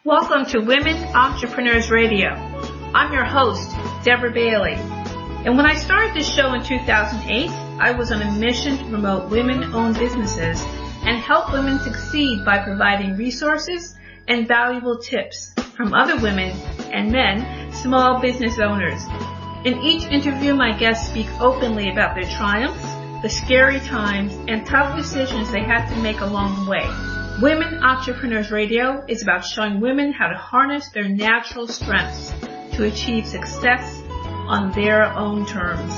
Welcome to Women Entrepreneurs Radio. I'm your host, Deborah Bailey. And when I started this show in 2008, I was on a mission to promote women-owned businesses and help women succeed by providing resources and valuable tips from other women and men, small business owners. In each interview, my guests speak openly about their triumphs, the scary times, and tough decisions they had to make along the way. Women Entrepreneurs Radio is about showing women how to harness their natural strengths to achieve success on their own terms.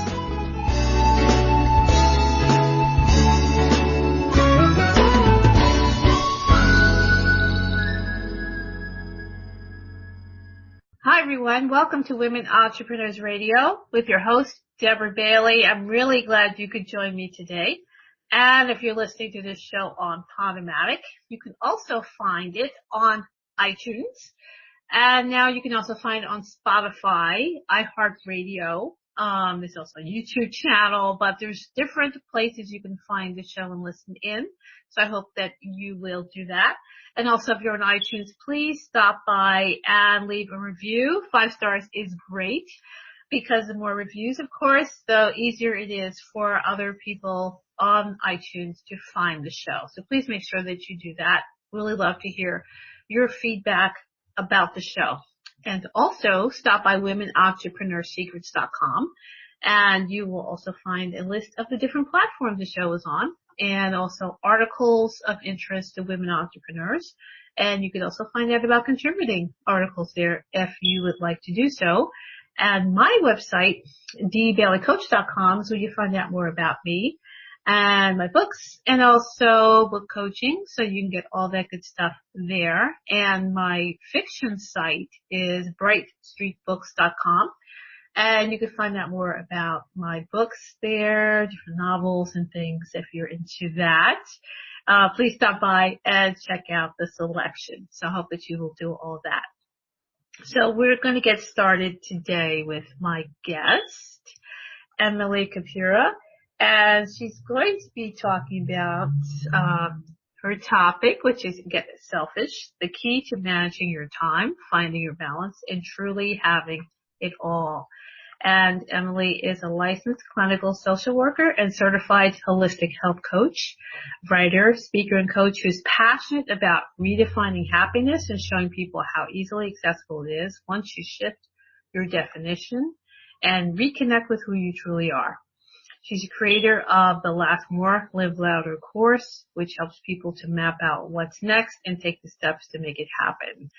Hi everyone, welcome to Women Entrepreneurs Radio with your host, Deborah Bailey. I'm really glad you could join me today. And if you're listening to this show on Podomatic, you can also find it on iTunes. And now you can also find it on Spotify, iHeartRadio. There's also a YouTube channel, but there's different places you can find the show and listen in. So I hope that you will do that. And also if you're on iTunes, please stop by and leave a review. 5 stars is great because the more reviews, of course, the easier it is for other people on iTunes to find the show. So please make sure that you do that. Really love to hear your feedback about the show. And also stop by womenentrepreneursecrets.com and you will also find a list of the different platforms the show is on and also articles of interest to women entrepreneurs. And you can also find out about contributing articles there if you would like to do so. And my website, dbaileycoach.com, is where you find out more about me and my books and also book coaching. So you can get all that good stuff there. And my fiction site is brightstreetbooks.com. And you can find out more about my books there, different novels and things if you're into that. Please stop by and check out the selection. So I hope that you will do all that. So we're going to get started today with my guest, Emily Capuria, and she's going to be talking about her topic, which is Get Selfish, the key to managing your time, finding your balance, and truly having it all. And Emily is a licensed clinical social worker and certified holistic health coach, writer, speaker, and coach who's passionate about redefining happiness and showing people how easily accessible it is once you shift your definition and reconnect with who you truly are. She's a creator of the Laugh More, Live Louder course, which helps people to map out what's next and take the steps to make it happen.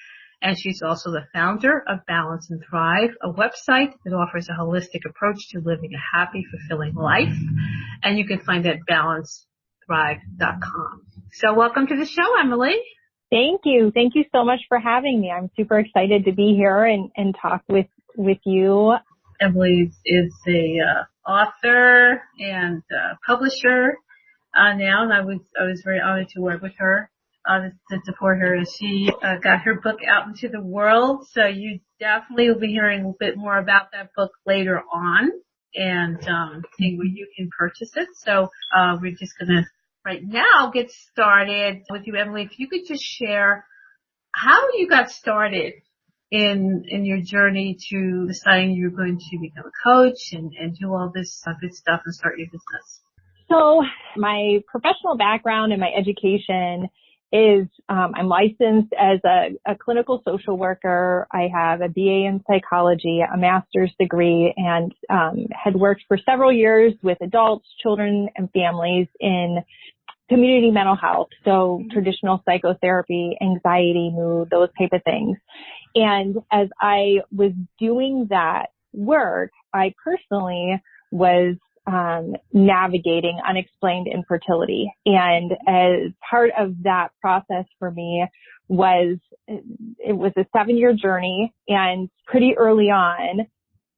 And she's also the founder of Balance and Thrive, a website that offers a holistic approach to living a happy, fulfilling life. And you can find that at balancethrive.com. So welcome to the show, Emily. Thank you. Thank you so much for having me. I'm super excited to be here and talk with you. Emily is a author and publisher now, and I was very honored to work with her. To support her as she got her book out into the world. So you definitely will be hearing a little bit more about that book later on and seeing where you can purchase it. So we're just going to right now get started with you, Emily. If you could just share how you got started in your journey to deciding you're going to become a coach and do all this good stuff and start your business. So my professional background and my education is I'm licensed as a clinical social worker. I have a BA in psychology, a master's degree, and had worked for several years with adults, children, and families in community mental health, so traditional psychotherapy, anxiety, mood, those type of things. And as I was doing that work, I personally was navigating unexplained infertility. And as part of that process for me was, it was a 7-year journey, and pretty early on,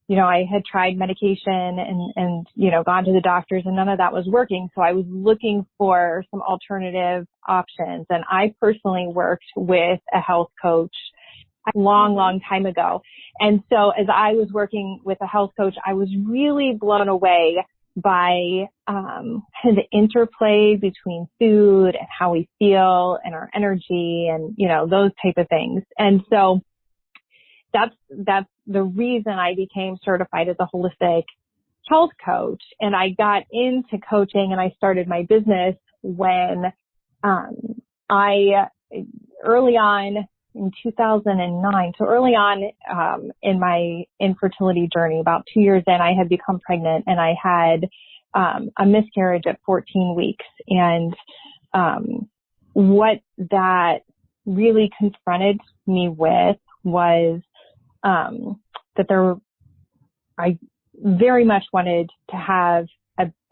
I had tried medication and gone to the doctors, and none of that was working. So I was looking for some alternative options. And I personally worked with a health coach a long time ago. And so as I was working with a health coach, I was really blown away by kind of the interplay between food and how we feel and our energy and, those type of things. And so that's the reason I became certified as a holistic health coach. And I got into coaching and I started my business when I early on in 2009. So early on in my infertility journey, about 2 years in, I had become pregnant and I had a miscarriage at 14 weeks. And what that really confronted me with was that I very much wanted to have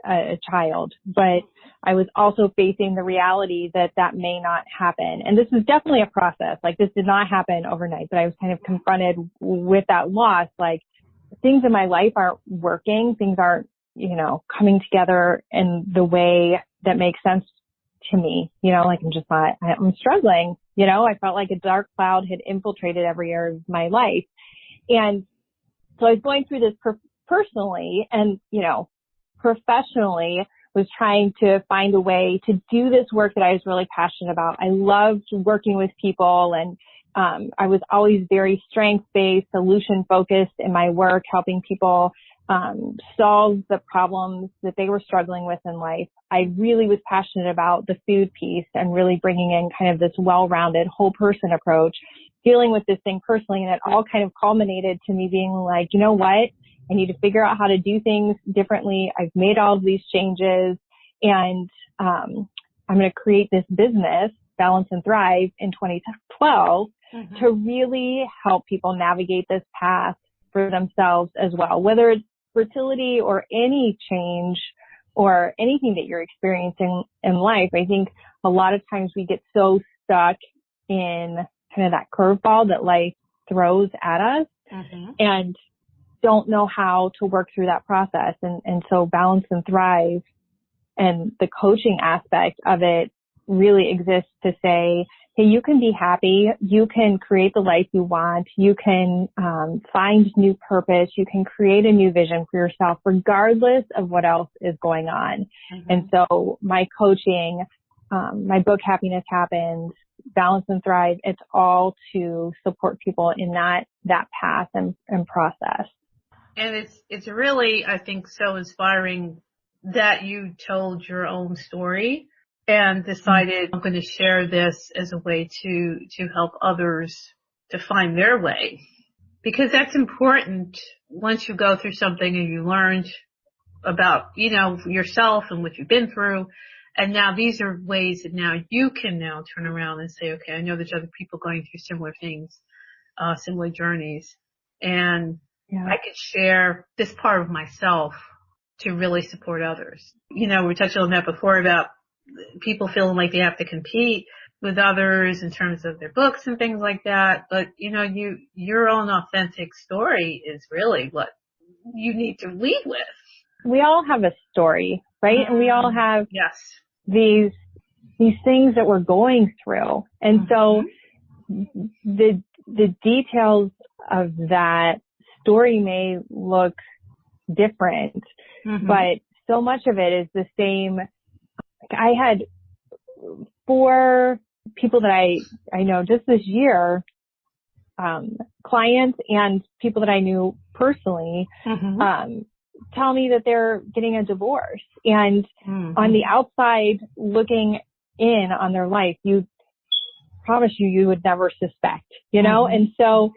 a child, but I was also facing the reality that may not happen. And this was definitely a process. Like, this did not happen overnight, but I was kind of confronted with that loss. Like, things in my life aren't working. Things aren't, coming together in the way that makes sense to me. Like, I'm struggling. I felt like a dark cloud had infiltrated every area of my life. And so I was going through this personally and, professionally, was trying to find a way to do this work that I was really passionate about. I loved working with people, and I was always very strength-based, solution-focused in my work, helping people solve the problems that they were struggling with in life. I really was passionate about the food piece and really bringing in kind of this well-rounded whole person approach, dealing with this thing personally. And it all kind of culminated to me being like, you know what? I need to figure out how to do things differently. I've made all of these changes, and I'm going to create this business, Balance and Thrive, in 2012 to really help people navigate this path for themselves as well, whether it's fertility or any change or anything that you're experiencing in life. I think a lot of times we get so stuck in kind of that curveball that life throws at us and don't know how to work through that process. And so Balance and Thrive and the coaching aspect of it really exists to say, hey, you can be happy. You can create the life you want. You can find new purpose. You can create a new vision for yourself, regardless of what else is going on. And so my coaching, my book, Happiness Happens, Balance and Thrive, it's all to support people in that path and process. And it's really, I think, so inspiring that you told your own story and decided, I'm going to share this as a way to help others to find their way. Because that's important once you go through something and you learned about, yourself and what you've been through. And now these are ways that now you can now turn around and say, okay, I know there's other people going through similar things, similar journeys. And I could share this part of myself to really support others. We touched on that before about people feeling like they have to compete with others in terms of their books and things like that. But, your own authentic story is really what you need to lead with. We all have a story, right? And we all have these things that we're going through. And so the details of that story may look different, but so much of it is the same. I had 4 people that I know just this year, clients and people that I knew personally, tell me that they're getting a divorce. And on the outside looking in on their life, you promise you would never suspect, And so,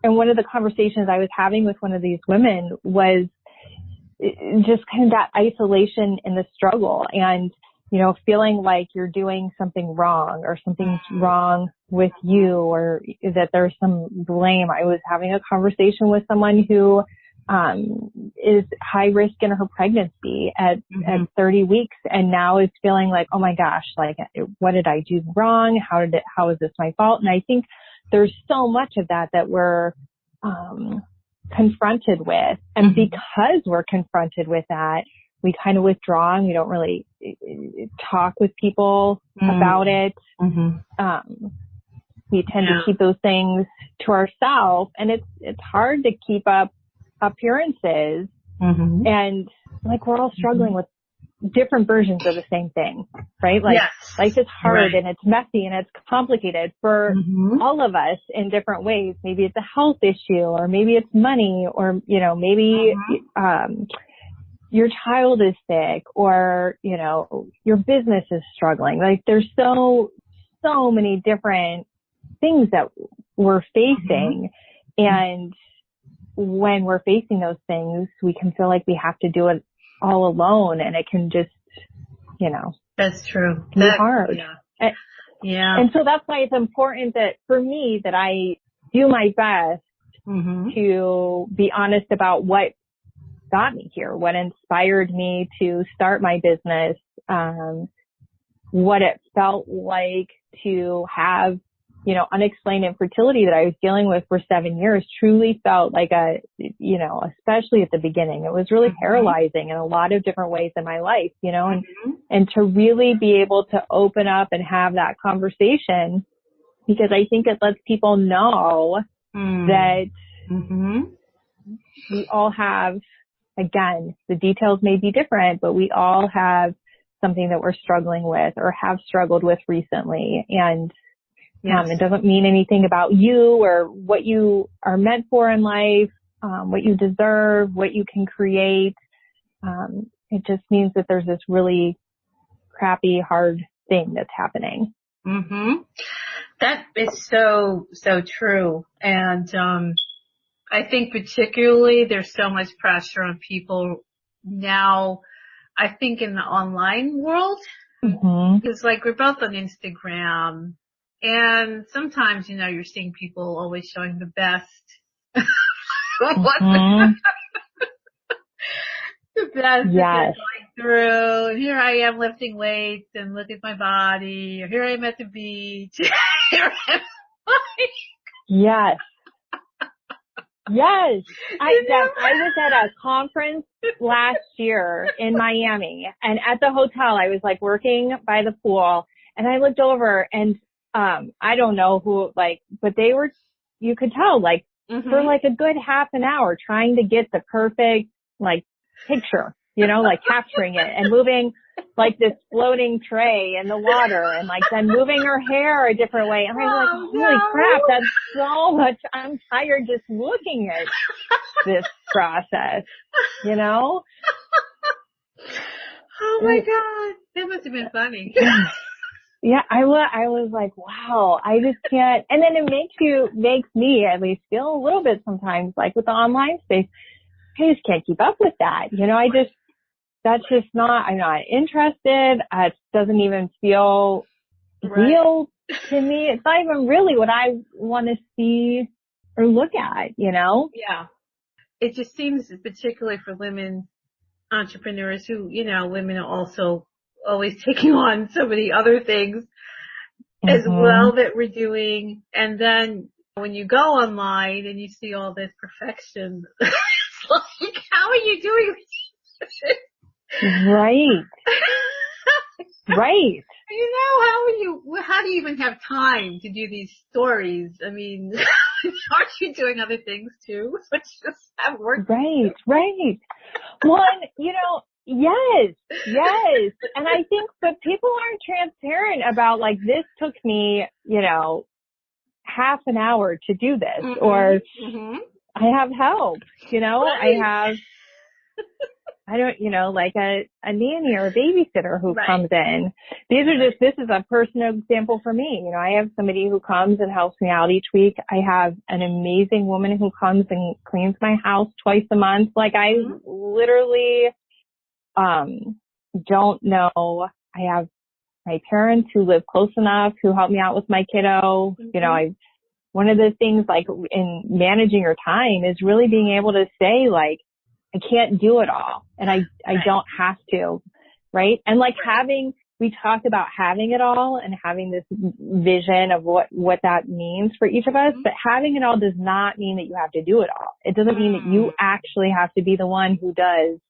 and one of the conversations I was having with one of these women was just kind of that isolation in the struggle and, feeling like you're doing something wrong or something's wrong with you or that there's some blame. I was having a conversation with someone who is high risk in her pregnancy at 30 weeks and now is feeling like, oh my gosh, like, what did I do wrong? How is this my fault? And I think there's so much of that we're confronted with. And because we're confronted with that, we kind of withdraw and we don't really talk with people about it. We tend to keep those things to ourselves, and it's hard to keep up appearances Mm-hmm. And like, we're all struggling with different versions of the same thing, right? Like, life is hard and it's messy and it's complicated for all of us in different ways. Maybe it's a health issue, or maybe it's money, or, you know, maybe, your child is sick, or, you know, your business is struggling. Like, there's so many different things that we're facing. And when we're facing those things, we can feel like we have to do it all alone, and it can just, you know, that's true. Be hard. Yeah. And so that's why it's important that for me that I do my best to be honest about what got me here, what inspired me to start my business, what it felt like to have, you know, unexplained infertility that I was dealing with for 7 years. Truly felt like you know, especially at the beginning, it was really paralyzing in a lot of different ways in my life, you know, and to really be able to open up and have that conversation, because I think it lets people know that we all have, again, the details may be different, but we all have something that we're struggling with or have struggled with recently. And it doesn't mean anything about you or what you are meant for in life, what you deserve, what you can create. It just means that there's this really crappy, hard thing that's happening. That is so true. And I think particularly there's so much pressure on people now, I think in the online world. Because like we're both on Instagram, and sometimes, you know, you're seeing people always showing the best. The best that they're going through. And here I am lifting weights, and look at my body. Or here I am at the beach. Yes. I was at a conference last year in Miami, and at the hotel I was like working by the pool, and I looked over, and I don't know who, like, but they were, you could tell, like, for like a good half an hour trying to get the perfect, like, picture, you know, like capturing it and moving like this floating tray in the water, and like then moving her hair a different way. And I was like, holy crap, that's so much. I'm tired just looking at this process, you know? Oh my God. That must have been funny. Yeah, I was like, wow, I just can't. And then it makes me at least feel a little bit sometimes like with the online space, I just can't keep up with that. You know, that's just not, I'm not interested. It doesn't even feel real to me. It's not even really what I want to see or look at, you know? Yeah. It just seems, particularly for women entrepreneurs who, you know, women are also always taking on so many other things as well that we're doing. And then when you go online and you see all this perfection, it's like, how are you doing this? Right. You know, how do you even have time to do these stories? I mean, aren't you doing other things too? Let's just have work. Right. One, you know, yes. And I think that people aren't transparent about, like, this took me, you know, half an hour to do this, or I have help, you know, I don't, you know, like a nanny or a babysitter who comes in. This is a personal example for me. You know, I have somebody who comes and helps me out each week. I have an amazing woman who comes and cleans my house twice a month. Like, I literally, don't know. I have my parents who live close enough who help me out with my kiddo. You know, one of the things, like, in managing your time is really being able to say, like, I can't do it all, and I don't have to, right? And like we talked about having it all and having this vision of what that means for each of us, but having it all does not mean that you have to do it all. It doesn't mean that you actually have to be the one who does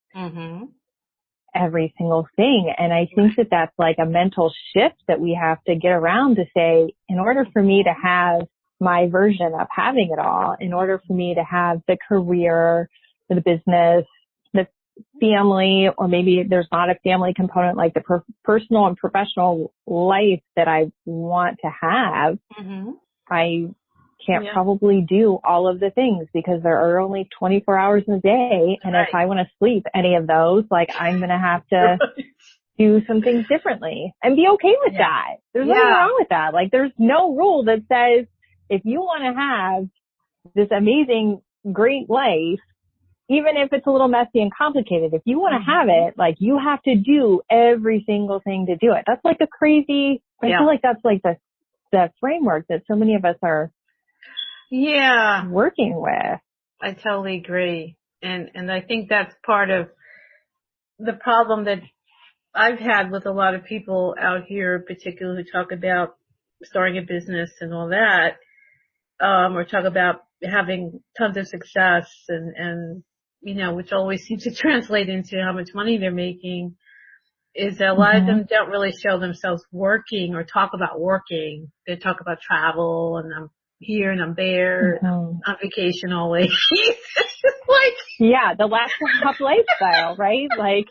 every single thing. And I think that that's like a mental shift that we have to get around to say, in order for me to have my version of having it all, in order for me to have the career, the business, the family, or maybe there's not a family component, like the personal and professional life that I want to have, I can't probably do all of the things because there are only 24 hours in a day. And if I want to sleep any of those, like I'm going to have to do some things differently and be okay with that. There's nothing wrong with that. Like there's no rule that says if you want to have this amazing, great life, even if it's a little messy and complicated, if you want to have it, like you have to do every single thing to do it. That's like a crazy, I feel like that's like the framework that so many of us are working with. I totally agree. And I think that's part of the problem that I've had with a lot of people out here, particularly who talk about starting a business and all that, or talk about having tons of success and, you know, which always seems to translate into how much money they're making, is that a lot of them don't really show themselves working or talk about working. They talk about travel and I'm here and I'm there, on vacation always. It's just like, the last stop lifestyle, right? Like,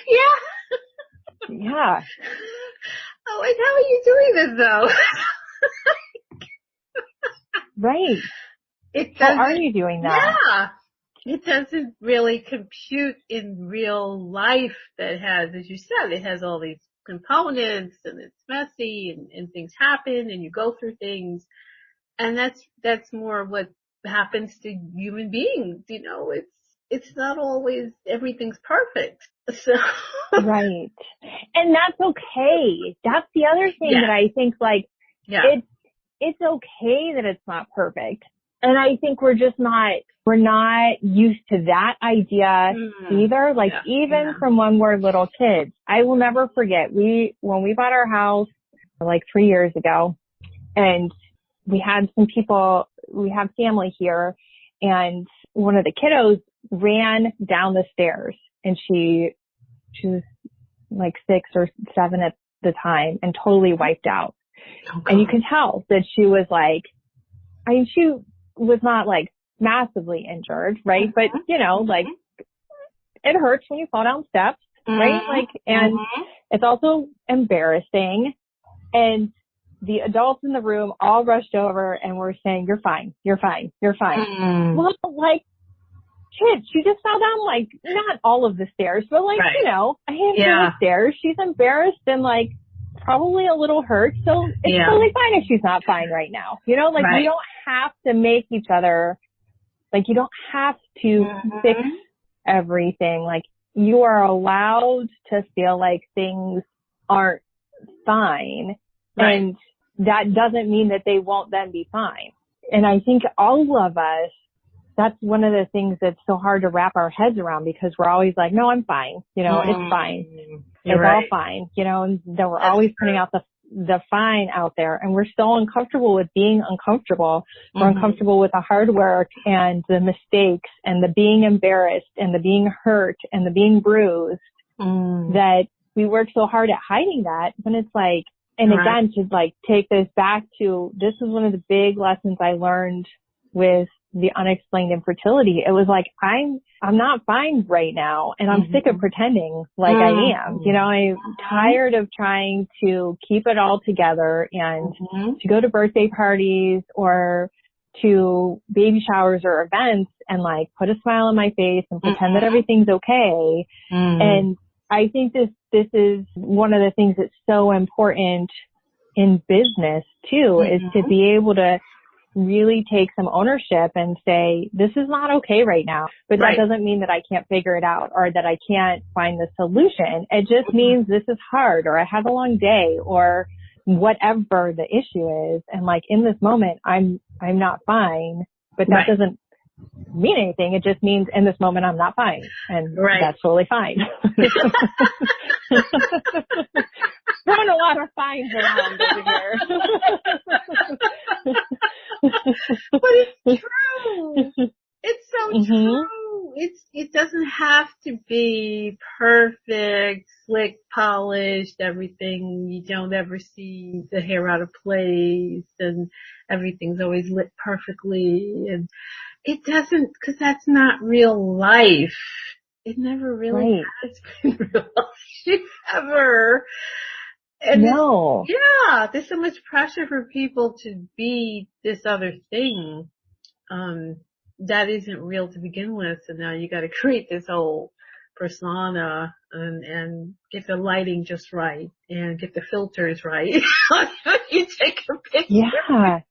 yeah. Oh, like, how are you doing this though? Right. How are you doing that? Yeah. It doesn't really compute in real life that has, as you said, it has all these components and it's messy and things happen and you go through things. And that's more what happens to human beings. You know, it's not always everything's perfect. So. Right. And that's okay. That's the other thing that I think, like, it's okay that it's not perfect. And I think we're not used to that idea either. Like even from when we're little kids, I will never forget when we bought our house like 3 years ago, and we had family here, and one of the kiddos ran down the stairs, and she was like 6 or 7 at the time and totally wiped out. And you can tell that she was like, I mean, she was not like massively injured, right? But you know, like it hurts when you fall down steps, right? Like, and it's also embarrassing. And the adults in the room all rushed over and were saying, you're fine, you're fine, you're fine. Well, like, kid, she just fell down, like, not all of the stairs, but like, you know, a handful of stairs. She's embarrassed and like probably a little hurt. So it's totally fine if she's not fine right now. You know, like we don't have to make each other, like you don't have to fix everything. Like you are allowed to feel like things aren't fine. And that doesn't mean that they won't then be fine. And I think all of us, that's one of the things that's so hard to wrap our heads around, because we're always like, no, I'm fine. You know, it's fine. It's all fine. You know, and then we're always putting out the fine out there, and we're so uncomfortable with being uncomfortable. We're uncomfortable with the hard work and the mistakes and the being embarrassed and the being hurt and the being bruised that we work so hard at hiding that. When it's like, and again, to like take this back to, this is one of the big lessons I learned with the unexplained infertility. It was like, I'm not fine right now, and I'm sick of pretending like I am. You know, I'm tired of trying to keep it all together and to go to birthday parties or to baby showers or events and like put a smile on my face and pretend that everything's okay. And I think this is one of the things that's so important in business too, is to be able to really take some ownership and say, this is not okay right now, but that doesn't mean that I can't figure it out or that I can't find the solution. It just means this is hard, or I have a long day, or whatever the issue is. And like in this moment, I'm not fine, but that doesn't mean anything. It just means in this moment I'm not fine, and that's totally fine. Throwing a lot of fines around over here. But it's true. It's so true. It doesn't have to be perfect, slick, polished, everything. You don't ever see the hair out of place and everything's always lit perfectly. And it doesn't, because that's not real life. it never really Right. has been realistic ever. And No. there's so much pressure for people to be this other thing, that isn't real to begin with. So now you got to create this whole persona and get the lighting just right and get the filters right. You take a picture. Yeah.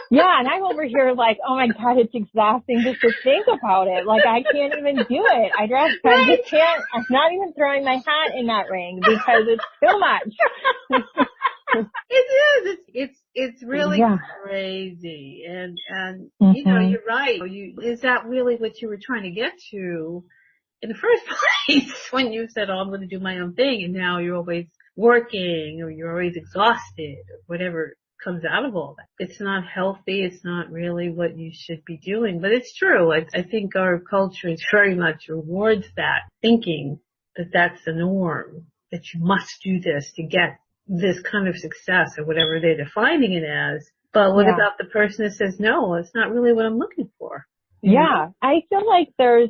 Yeah, and I'm over here like, oh my God, it's exhausting just to think about it. Like, I can't even do it. I just can't. I'm not even throwing my hat in that ring because it's too much. It is. It's really crazy. And you're right. Is that really what you were trying to get to in the first place when you said, oh, I'm going to do my own thing, and now you're always working or you're always exhausted or whatever comes out of all that? It's not healthy. It's not really what you should be doing, but it's true. I think our culture is very much rewards that, thinking that that's the norm, that you must do this to get this kind of success or whatever they're defining it as. But what about the person that says, no, it's not really what I'm looking for? Yeah. I feel like there's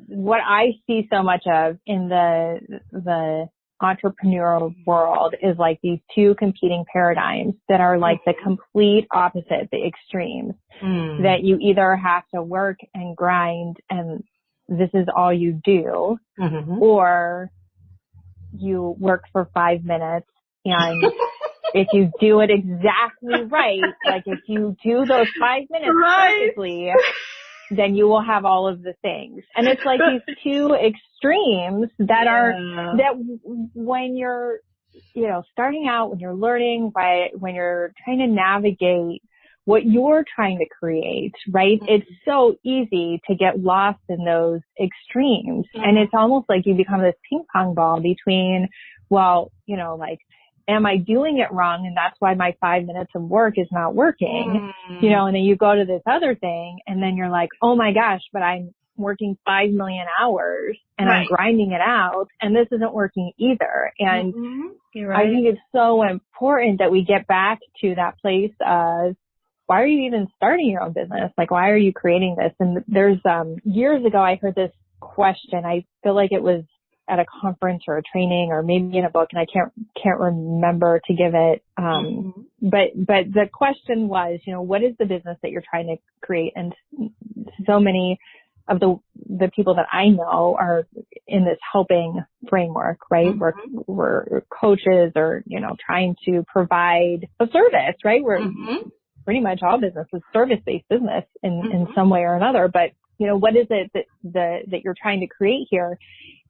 what I see so much of in the entrepreneurial world is like these two competing paradigms that are like the complete opposite, the extremes, that you either have to work and grind and this is all you do, or you work for 5 minutes and if you do it exactly right, like if you do those 5 minutes perfectly, then you will have all of the things. And it's like these two extremes that when you're, starting out, when you're learning, when you're trying to navigate what you're trying to create, right? It's so easy to get lost in those extremes. And it's almost like you become this ping pong ball between, am I doing it wrong? And that's why my 5 minutes of work is not working, and then you go to this other thing and then you're like, oh my gosh, but I'm working 5 million hours and I'm grinding it out and this isn't working either. And You're right. I think it's so important that we get back to that place of, why are you even starting your own business? Like, why are you creating this? And there's, years ago, I heard this question. I feel like it was at a conference or a training or maybe in a book, and I can't remember to give it. But the question was, what is the business that you're trying to create? And so many of the people that I know are in this helping framework, right? We're coaches or, trying to provide a service, right? We're pretty much all business is service-based business in some way or another. But, what is it that you're trying to create here?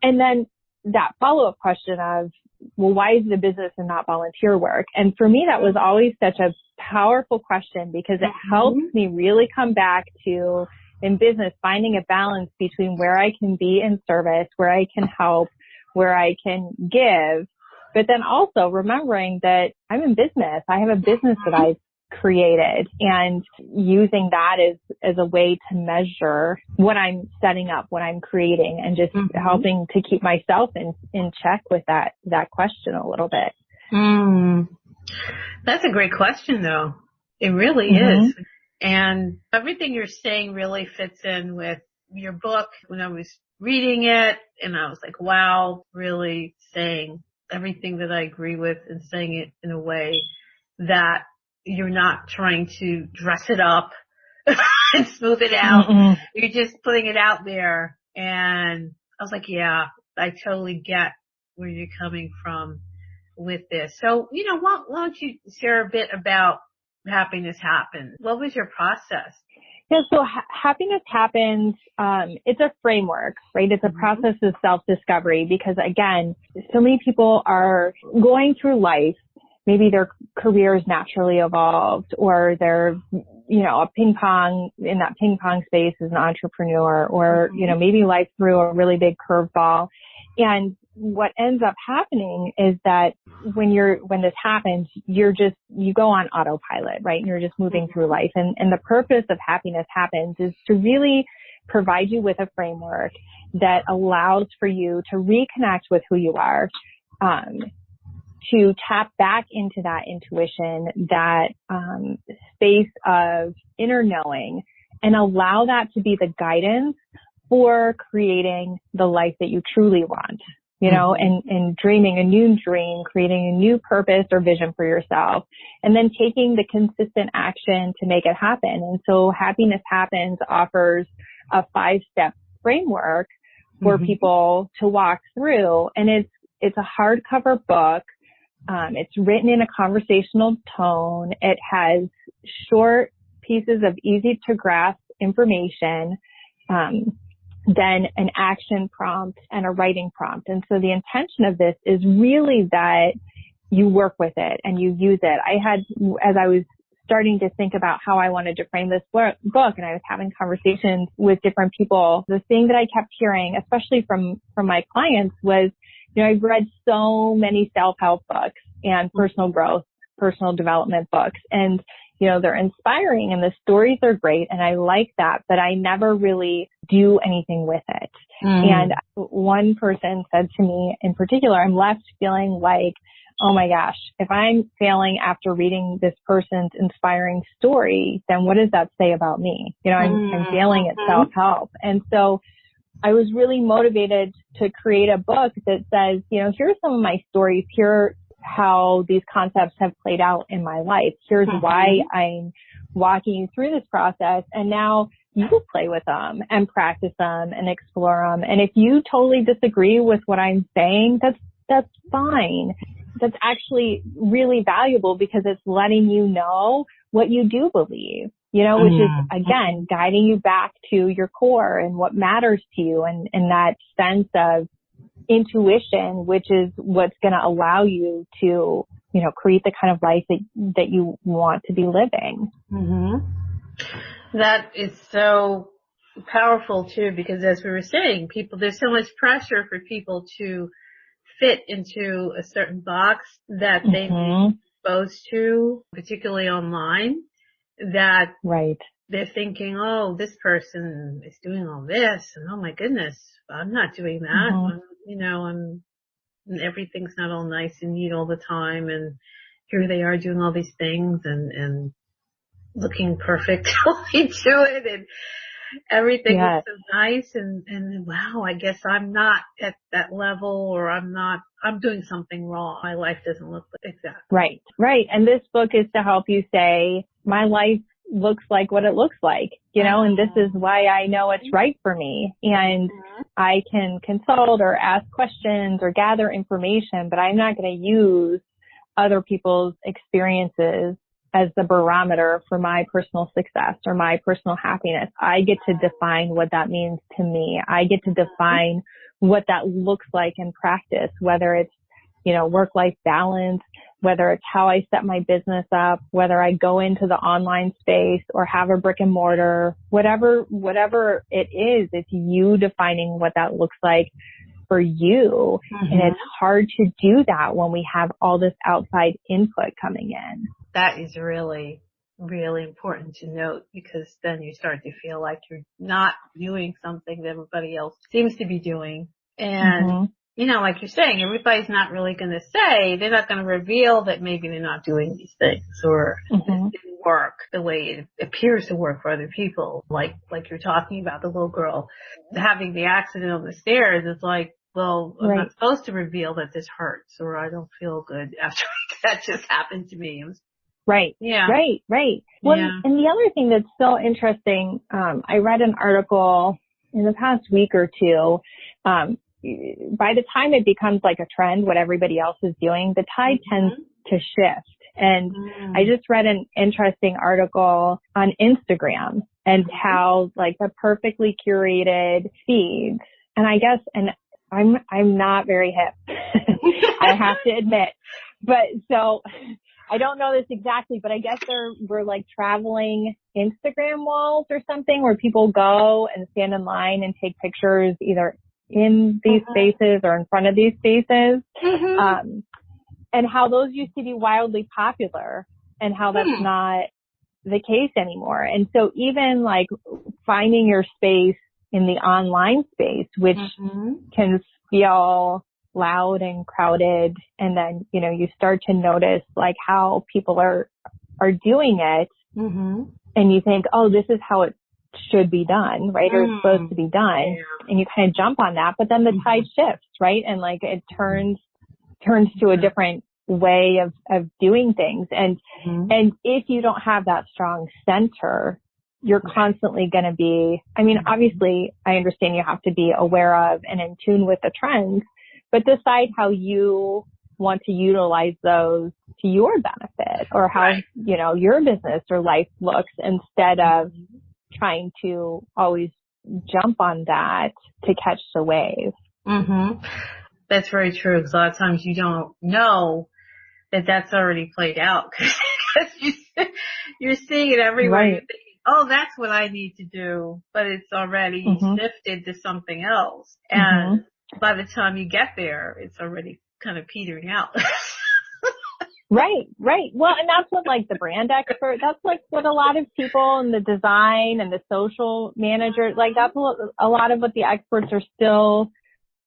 And then that follow-up question of, well, why is it a business and not volunteer work? And for me, that was always such a powerful question because it helps me really come back to, in business, finding a balance between where I can be in service, where I can help, where I can give, but then also remembering that I'm in business. I have a business that I've created, and using that as a way to measure what I'm setting up, what I'm creating, and just helping to keep myself in check with that question a little bit. That's a great question, though. It really is. And everything you're saying really fits in with your book. When I was reading it, and I was like, wow, really saying everything that I agree with and saying it in a way that you're not trying to dress it up and smooth it out. You're just putting it out there. And I was like, yeah, I totally get where you're coming from with this. So, why don't you share a bit about Happiness Happens? What was your process? Yeah, so Happiness Happens, it's a framework, right? It's a process of self-discovery because, again, so many people are going through life. Maybe their careers naturally evolved, or they're, in that ping pong space as an entrepreneur, or, maybe life threw a really big curveball. And what ends up happening is that when this happens, you go on autopilot, right? And you're just moving through life. And the purpose of Happiness Happens is to really provide you with a framework that allows for you to reconnect with who you are, to tap back into that intuition, that space of inner knowing, and allow that to be the guidance for creating the life that you truly want, you know, and dreaming a new dream, creating a new purpose or vision for yourself, and then taking the consistent action to make it happen. And so Happiness Happens offers a 5-step framework for people to walk through. And it's a hardcover book. It's written in a conversational tone. It has short pieces of easy to grasp information, then an action prompt and a writing prompt. And so the intention of this is really that you work with it and you use it. As I was starting to think about how I wanted to frame this book, and I was having conversations with different people, the thing that I kept hearing, especially from my clients, was, you know, I've read so many self-help books and personal growth, personal development books, and, you know, they're inspiring and the stories are great and I like that, but I never really do anything with it. And one person said to me in particular, I'm left feeling like, oh my gosh, if I'm failing after reading this person's inspiring story, then what does that say about me? You know, I'm failing at self-help. And so I was really motivated to create a book that says, you know, here's some of my stories. Here how these concepts have played out in my life. Here's why I'm walking you through this process. And now you play with them and practice them and explore them. And if you totally disagree with what I'm saying, that's fine. That's actually really valuable because it's letting you know what you do believe, you know, which is, again, guiding you back to your core and what matters to you and that sense of intuition, which is what's going to allow you to, you know, create the kind of life that you want to be living. That is so powerful too, because as we were saying, there's so much pressure for people to fit into a certain box that they may be exposed to, particularly online, that they're thinking, oh, this person is doing all this, and oh my goodness, I'm not doing that. You know, and everything's not all nice and neat all the time, and here they are doing all these things and looking perfect to it, and everything is so nice, and wow, I guess I'm not at that level, or I'm doing something wrong. My life doesn't look like that. Right. And this book is to help you say, my life looks like what it looks like, you know, and this is why I know it's right for me. And I can consult or ask questions or gather information, but I'm not going to use other people's experiences as the barometer for my personal success or my personal happiness. I get to define what that means to me. I get to define what that looks like in practice, whether it's, you know, work-life balance, whether it's how I set my business up, whether I go into the online space or have a brick and mortar, whatever it is, it's you defining what that looks like for you. And it's hard to do that when we have all this outside input coming in. That is really, really important to note, because then you start to feel like you're not doing something that everybody else seems to be doing. And, you know, like you're saying, everybody's not really going to say, they're not going to reveal that maybe they're not doing these things, or it didn't work the way it appears to work for other people. Like you're talking about the little girl having the accident on the stairs. It's like, well, I'm not supposed to reveal that this hurts, or I don't feel good after that just happened to me. Right. Well, and the other thing that's so interesting, I read an article in the past week or two. By the time it becomes like a trend, what everybody else is doing, the tide tends to shift. And I just read an interesting article on Instagram and how like the perfectly curated feeds, and I guess, and I'm not very hip, I have to admit, but so I don't know this exactly, but I guess there were like traveling Instagram walls or something where people go and stand in line and take pictures either in these spaces or in front of these spaces. And how those used to be wildly popular and how that's not the case anymore. And so even like finding your space in the online space, which can feel loud and crowded, and then, you know, you start to notice like how people are doing it, and you think, oh, this is how it's should be done, right? Or is supposed to be done. Yeah. And you kind of jump on that, but then the tide shifts, right? And like it turns to a different way of doing things. And if you don't have that strong center, you're constantly going to be, I mean, obviously I understand you have to be aware of and in tune with the trends, but decide how you want to utilize those to your benefit or how, you know, your business or life looks instead of trying to always jump on that to catch the wave. That's very true. Because a lot of times you don't know that that's already played out because you're seeing it everywhere. Right. You think, oh, that's what I need to do, but it's already shifted to something else. And by the time you get there, it's already kind of petering out. Right. Well, and that's what like the brand expert, that's like what a lot of people in the design and the social manager, like that's a lot of what the experts are still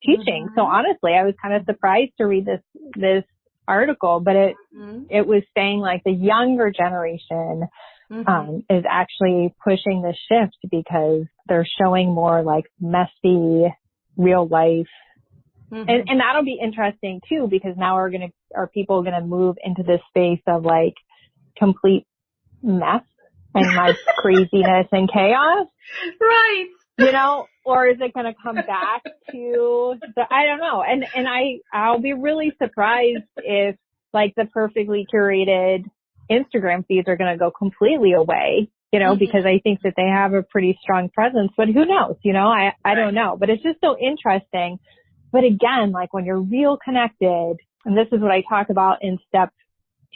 teaching. So honestly, I was kind of surprised to read this article, but it was saying like the younger generation is actually pushing the shift because they're showing more like messy real life. And that'll be interesting too, because now are people going to move into this space of like complete mess and like craziness and chaos? Right. You know, or is it going to come back to I don't know. And I'll be really surprised if like the perfectly curated Instagram feeds are going to go completely away, you know, because I think that they have a pretty strong presence, but who knows, you know, I don't know, but it's just so interesting. But again, like when you're real connected, and this is what I talk about in step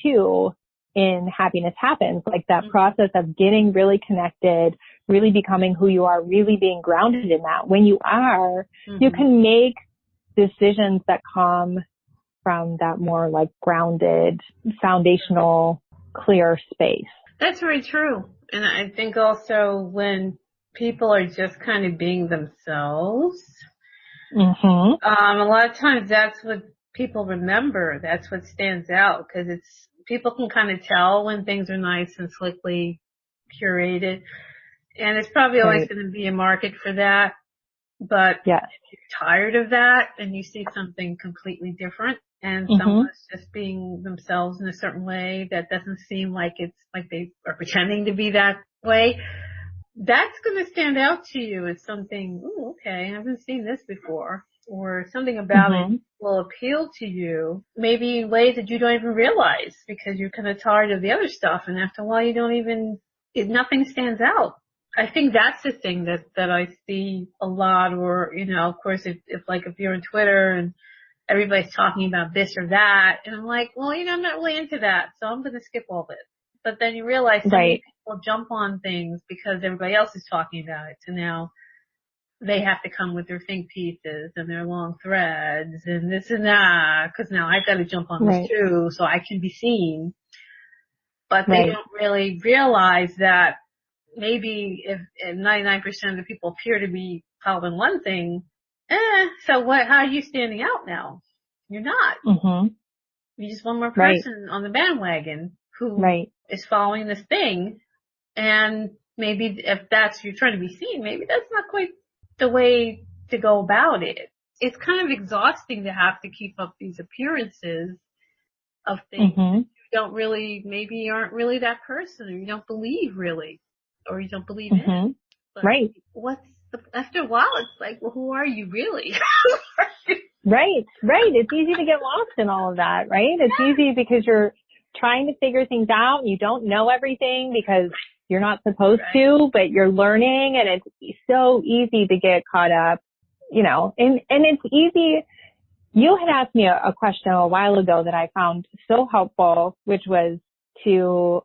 2 in Happiness Happens, like that process of getting really connected, really becoming who you are, really being grounded in that. When you are, you can make decisions that come from that more like grounded, foundational, clear space. That's very true. And I think also when people are just kind of being themselves, a lot of times that's what people remember. That's what stands out because people can kind of tell when things are nice and slickly curated. And it's probably always going to be a market for that. But if you're tired of that and you see something completely different and someone's just being themselves in a certain way that doesn't seem like it's like they are pretending to be that way, that's going to stand out to you as something, oh, okay, I haven't seen this before. Or something about it will appeal to you, maybe in ways that you don't even realize because you're kind of tired of the other stuff. And after a while, nothing stands out. I think that's the thing that I see a lot. Or, you know, of course, if you're on Twitter and everybody's talking about this or that, and I'm like, well, you know, I'm not really into that, so I'm going to skip all this. But then you realize people jump on things because everybody else is talking about it. So now they have to come with their think pieces and their long threads and this and that, because now I've got to jump on this too so I can be seen. But they don't really realize that maybe if 99% of the people appear to be following one thing, so how are you standing out now? You're not. You're just one more person on the bandwagon who is following this thing. And maybe if you're trying to be seen, maybe that's not quite the way to go about it. It's kind of exhausting to have to keep up these appearances of things that you don't really, maybe you aren't really that person, or you don't believe really, or you don't believe in. But after a while, it's like, well, who are you really? Right. It's easy to get lost in all of that, right? It's easy because you're trying to figure things out and you don't know everything because you're not supposed to, but you're learning, and it's so easy to get caught up, you know, and it's easy. You had asked me a question a while ago that I found so helpful, which was to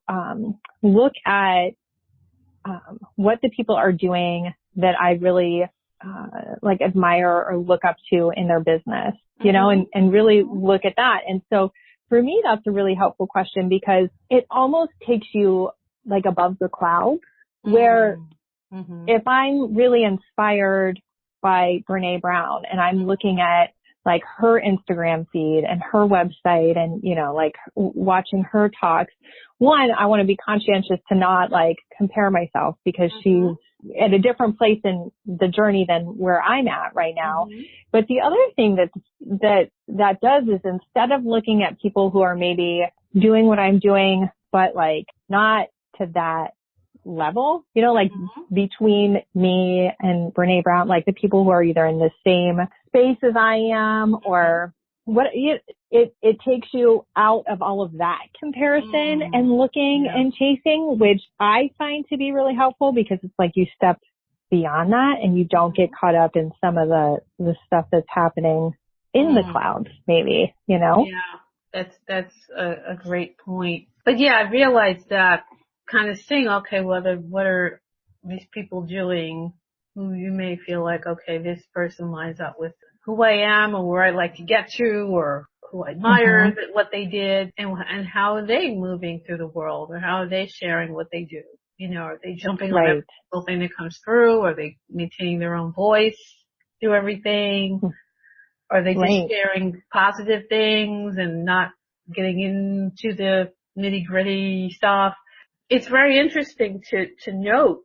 look at what the people are doing that I really like admire or look up to in their business, you know, and really look at that. And so for me, that's a really helpful question because it almost takes you like above the clouds, where if I'm really inspired by Brene Brown and I'm looking at like her Instagram feed and her website and, you know, like watching her talks, one, I want to be conscientious to not like compare myself because she's at a different place in the journey than where I'm at right now. Mm-hmm. But the other thing that does is instead of looking at people who are maybe doing what I'm doing, but like not to that level, you know, like between me and Brene Brown, like the people who are either in the same space as I am or what it takes you out of all of that comparison and looking and chasing, which I find to be really helpful because it's like you step beyond that and you don't get caught up in some of the stuff that's happening in the clouds, maybe, you know? Yeah, that's a great point. But yeah, I realized that kind of seeing, okay, what are these people doing who you may feel like, okay, this person lines up with who I am or where I'd like to get to or who I admire what they did and how are they moving through the world or how are they sharing what they do? You know, are they jumping on every single thing that comes through? Are they maintaining their own voice through everything? Are they just sharing positive things and not getting into the nitty gritty stuff? It's very interesting to note.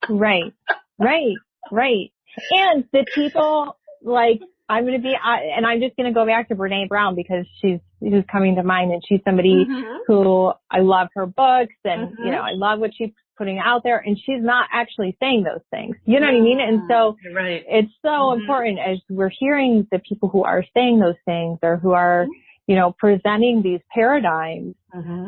Right. And the people, like, I'm just going to go back to Brene Brown because who's coming to mind, and she's somebody who I love her books and, you know, I love what she's putting out there, and she's not actually saying those things. You know what I mean? And so it's so important as we're hearing the people who are saying those things or who are, you know, presenting these paradigms,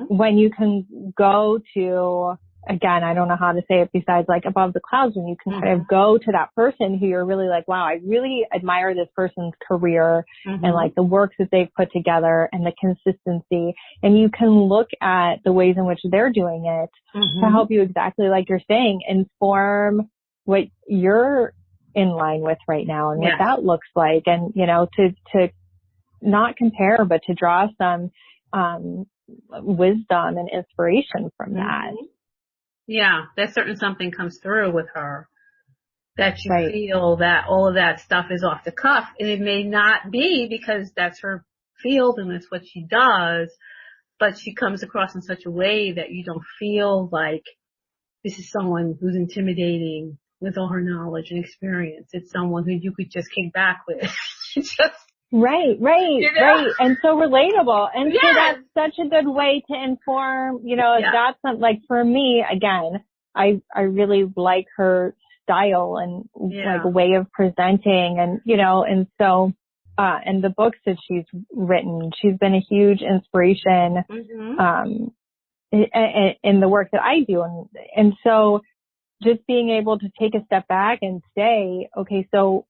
when you can go to, again, I don't know how to say it besides like above the clouds, when you can kind of go to that person who you're really like, wow, I really admire this person's career and like the work that they've put together and the consistency. And you can look at the ways in which they're doing it to help you, exactly like you're saying, inform what you're in line with right now and what that looks like. And, you know, to not compare, but to draw some wisdom and inspiration from that. Yeah, that certain something comes through with her that you feel that all of that stuff is off the cuff, and it may not be because that's her field and that's what she does, but she comes across in such a way that you don't feel like this is someone who's intimidating with all her knowledge and experience. It's someone who you could just kick back with. Right. And so relatable. And so that's such a good way to inform, you know, that's not, like for me, again, I really like her style and like way of presenting and, you know, and so, and the books that she's written, she's been a huge inspiration, in the work that I do. And so just being able to take a step back and say, okay, so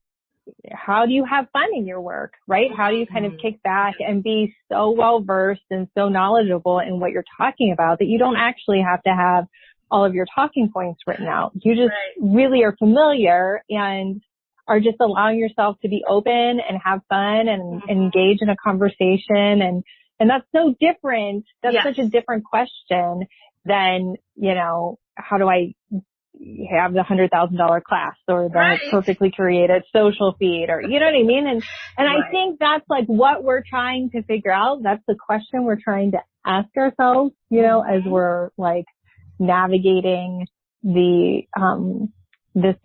how do you have fun in your work, right? How do you kind of kick back and be so well versed and so knowledgeable in what you're talking about that you don't actually have to have all of your talking points written out. You just really are familiar and are just allowing yourself to be open and have fun and engage in a conversation. And that's so different. That's such a different question than, you know, how do I have the $100,000 class or the perfectly curated social feed or, you know what I mean? And I think that's like what we're trying to figure out. That's the question we're trying to ask ourselves, you know, as we're like navigating the, this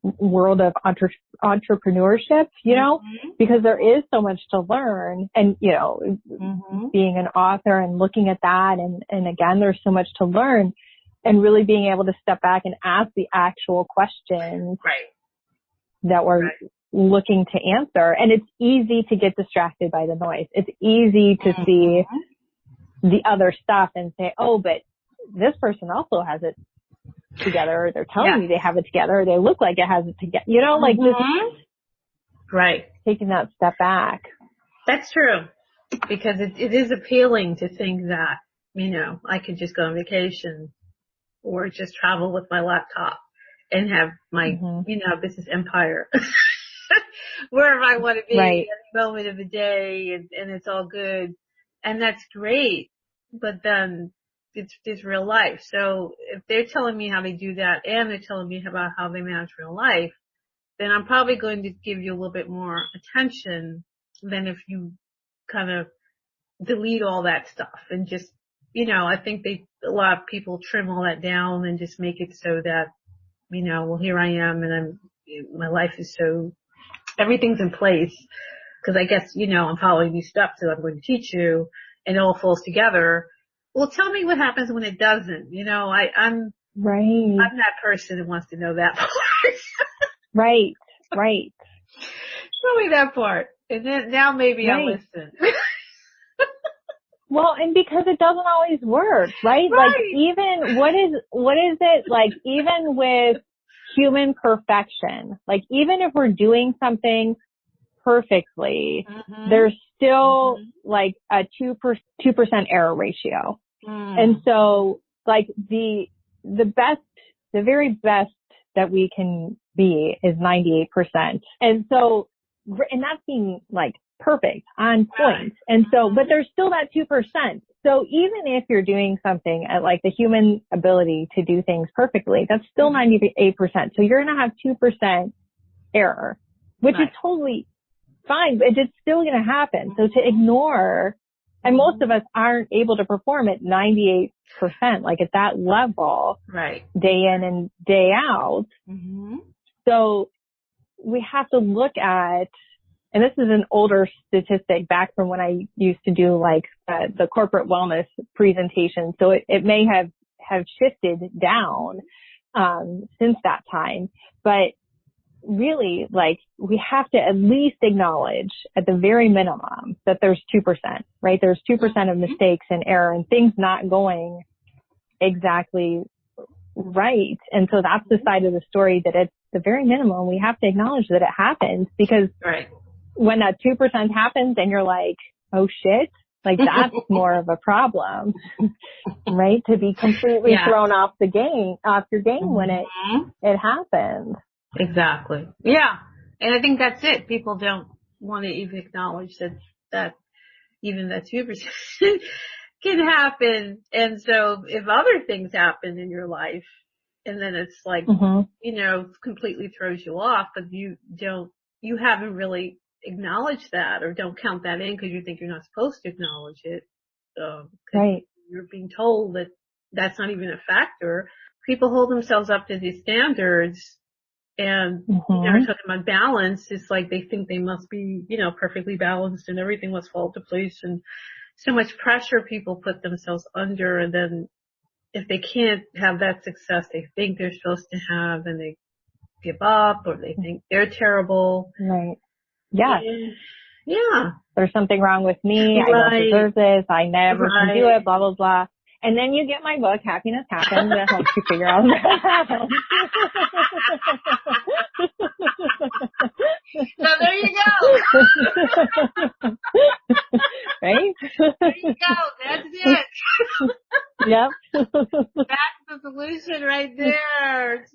world of entrepreneurship, you know, because there is so much to learn and, you know, being an author and looking at that. And again, there's so much to learn. And really being able to step back and ask the actual questions that we're looking to answer. And it's easy to get distracted by the noise. It's easy to see the other stuff and say, oh, but this person also has it together. Or they're telling me they have it together. Or they look like it has it together. You know, like just taking that step back. That's true. Because it is appealing to think that, you know, I could just go on vacation or just travel with my laptop and have my, you know, business empire wherever I want to be at any moment of the day and it's all good. And that's great. But then it's real life. So if they're telling me how they do that and they're telling me about how they manage real life, then I'm probably going to give you a little bit more attention than if you kind of delete all that stuff and just, you know, I think a lot of people trim all that down and just make it so that well, here I am and my life is everything's in place. Cause I guess, I'm following these steps that I'm going to teach you and it all falls together. Well, tell me what happens when it doesn't. I'm that person who wants to know that part. Right. Tell me that part. And then now maybe I'll listen. Well, and because it doesn't always work, right? Like even, what is it, like even with human perfection, like even if we're doing something perfectly, there's still like a 2% error ratio. And so like the very best that we can be is 98%. And so, and that's being like perfect, on point. And so, but there's still that 2%. So even if you're doing something at like the human ability to do things perfectly, that's still 98%. So you're going to have 2% error, which is totally fine, but it's still going to happen. So to ignore, and most of us aren't able to perform at 98%, like at that level, day in and day out. So we have to look at, and this is an older statistic back from when I used to do like the corporate wellness presentation. So it may have shifted down since that time, but really, like, we have to at least acknowledge at the very minimum that there's 2%, right? There's 2% of mistakes and error and things not going exactly right. And so that's the side of the story that at the very minimum, we have to acknowledge that it happens, because when that 2% happens and you're like, oh shit, like that's more of a problem, right? To be completely thrown off your game when it happens. Exactly. Yeah. And I think that's it. People don't want to even acknowledge that even that 2% can happen. And so if other things happen in your life and then it's like, completely throws you off, but you haven't really acknowledged that or don't count that in because you think you're not supposed to acknowledge it. You're being told that that's not even a factor. People hold themselves up to these standards. And we're talking about balance. It's like they think they must be, perfectly balanced and everything must fall into place, and so much pressure people put themselves under. And then if they can't have that success they think they're supposed to have, then they give up or they think they're terrible. Right. Yeah. Yeah. There's something wrong with me. I don't deserve this. I never can do it, blah, blah, blah. And then you get my book, Happiness Happens, that helps you figure out what happens. So there you go. Right? There you go. That's it. Yep. That's the solution right there.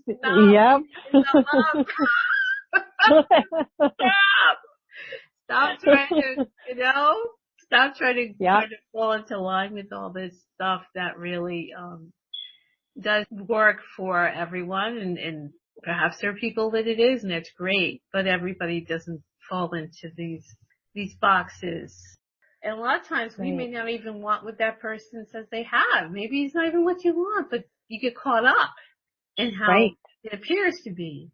Stop trying to, stop trying to fall into line with all this stuff that really does work for everyone, and perhaps there are people that it is, and that's great, but everybody doesn't fall into these boxes. And a lot of times we may not even want what that person says they have. Maybe it's not even what you want, but you get caught up in how it appears to be.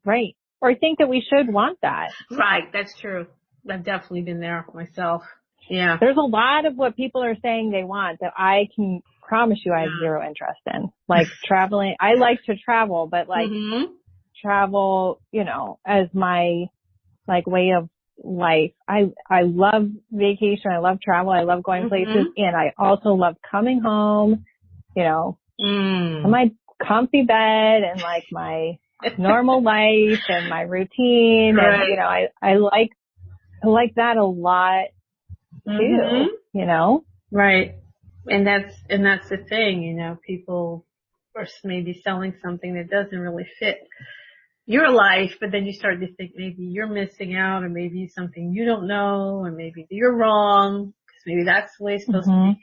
Right. Or think that we should want that. Right. That's true. I've definitely been there myself. Yeah. There's a lot of what people are saying they want that I can promise you I have zero interest in. Like traveling. I like to travel, but like travel, as my like way of life. I love vacation. I love travel. I love going places. And I also love coming home, in my comfy bed and like my normal life and my routine. And, I like that a lot too, Right. And that's the thing, people are maybe selling something that doesn't really fit your life, but then you start to think maybe you're missing out, or maybe something you don't know, or maybe you're wrong, because maybe that's the way it's supposed to be.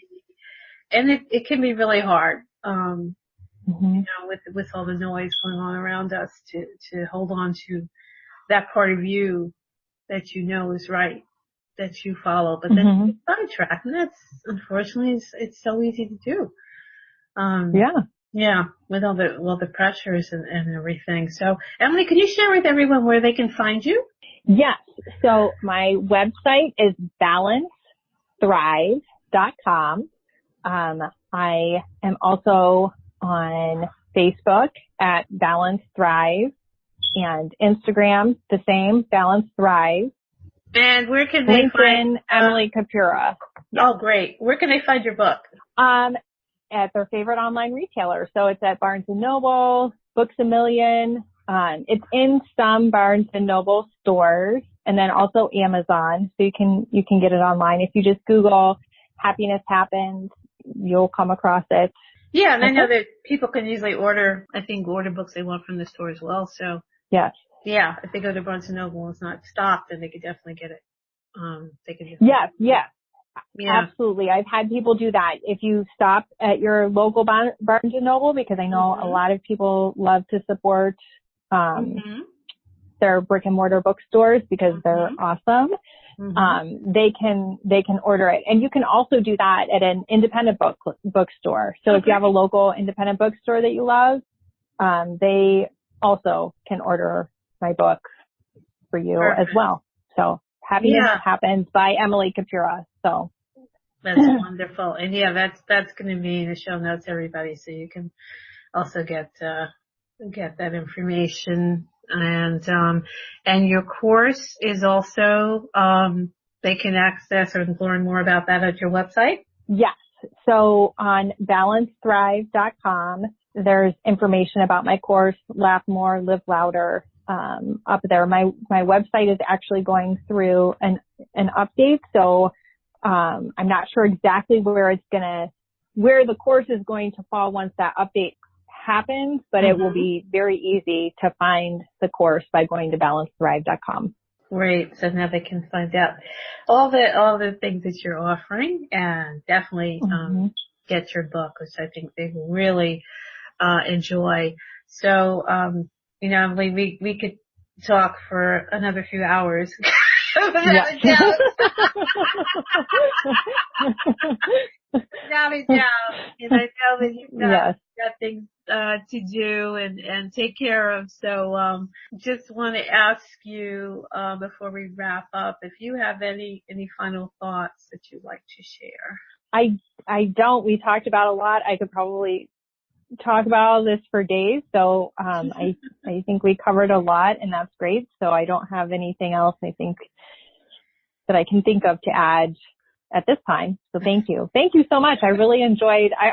And it can be really hard, with all the noise going on around us to hold on to that part of you that is right, that you follow, but then you sidetrack, and that's unfortunately it's so easy to do. Yeah. with all the pressures and everything. So, Emily, can you share with everyone where they can find you? Yes. So my website is balancethrive.com. I am also on Facebook at Balance Thrive, and Instagram, the same, Balance Thrive. And where can they find Emily Capuria. Yeah. Oh, great. Where can they find your book? At their favorite online retailer. So it's at Barnes & Noble, Books A Million. It's in some Barnes & Noble stores, and then also Amazon. So you can get it online. If you just Google Happiness Happens, you'll come across it. Yeah, and I know that people can usually order books they want from the store as well. So yes. Yeah, if they go to Barnes & Noble and it's not stocked, then they could definitely get it. Yes. Yeah. Absolutely. I've had people do that. If you stop at your local Barnes & Noble, because I know a lot of people love to support their brick and mortar bookstores because they're awesome. They can order it. And you can also do that at an independent bookstore. So if you have a local independent bookstore that you love, they also can order my book for you as well. So Happiness Happens by Emily Capuria. So that's wonderful. And that's going to be in the show notes, everybody. So you can also get that information. And your course is also, they can access or learn more about that at your website? Yes. So on balancethrive.com, there's information about my course, Laugh More, Live Louder, up there. My website is actually going through an update. So, I'm not sure exactly where the course is going to fall once that update happens, but it will be very easy to find the course by going to balancethrive.com. Great. So now they can find out all the things that you're offering, and definitely, get your book, which I think they will really, enjoy. So, Emily, we could talk for another few hours. Without a doubt. Without a doubt. And I know that you've got things to do and take care of. So just want to ask you before we wrap up, if you have any final thoughts that you'd like to share. I don't. We talked about a lot. I could probably talk about all this for days. So I think we covered a lot, and that's great. So I don't have anything else I think that I can think of to add at this time. So thank you. Thank you so much. I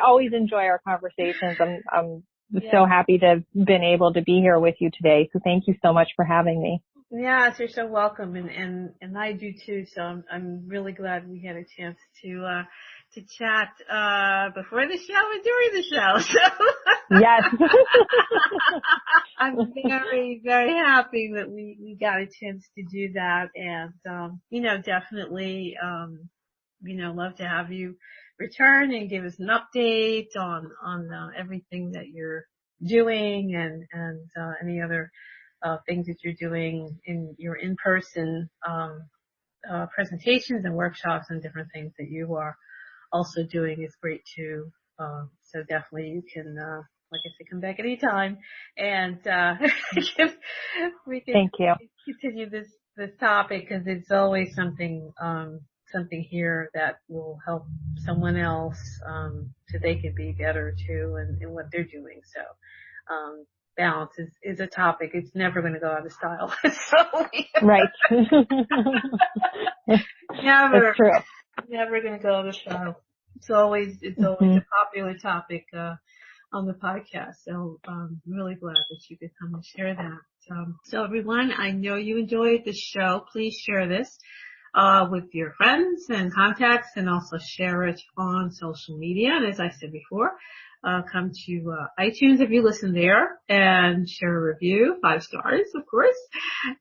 always enjoy our conversations. I'm so happy to have been able to be here with you today. So thank you so much for having me. Yes, you're so welcome. And I do too. So I'm really glad we had a chance to chat, before the show and during the show. So yes. I'm very, very happy that we got a chance to do that. And, definitely, love to have you return and give us an update on everything that you're doing and any other, things that you're doing in your in-person, presentations and workshops and different things that you are also doing is great too. So definitely you can, like I said, come back anytime and, we can Thank you. continue this topic because it's always something here that will help someone else, so they can be better too in what they're doing. So, balance is a topic. It's never going to go out of style. Right. Never. That's true. Never going to go out of style. It's always a popular topic, on the podcast. So, I'm really glad that you could come and share that. So everyone, I know you enjoyed the show. Please share this, with your friends and contacts and also share it on social media. And as I said before, come to iTunes if you listen there and share a review, 5 stars, of course,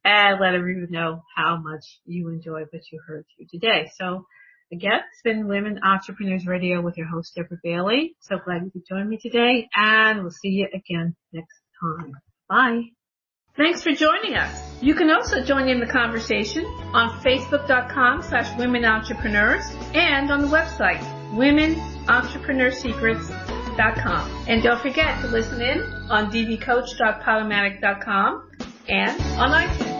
and let everyone know how much you enjoyed what you heard here today. So again, it's been Women Entrepreneurs Radio with your host, Deborah Bailey. So glad you could join me today, and we'll see you again next time. Bye. Thanks for joining us. You can also join in the conversation on Facebook.com/Women Entrepreneurs and on the website, WomenEntrepreneurSecrets.com. podomatic.com. And don't forget to listen in on ddcoach.podomatic.com and on iTunes.